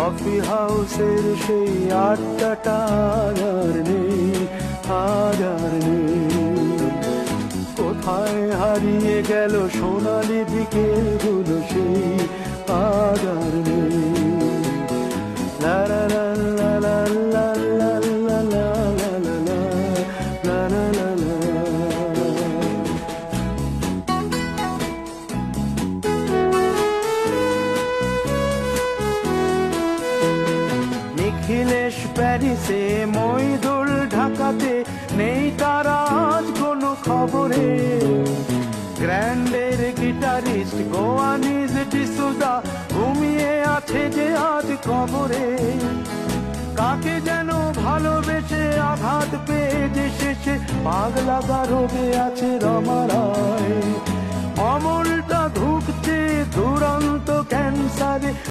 Coffee হাউসের সেই আড্ডাটা আর নেই, আর নেই। কোথায় হারিয়ে গেল সোনালি বিকেলগুলো সেই আর নেই। লা লা লা লা লা লা লা লা লা লা লা লা লা। নিখিলেশ প্যারিসে, মইদুল ঢাকাতে, নেই তারা আজ কোনো খবরে। গ্র্যান্ডের গিটারিস্ট গোয়ানিজ ডিসুজা ঘুমিয়ে আছে যে আজ কবরে। কাকে যেন ভালোবেসে আঘাত পেয়ে যে শেষে পাগলা রোগে আছে রমা রায়। অমলটা ধুকছে দুরন্ত ক্যান্সারে।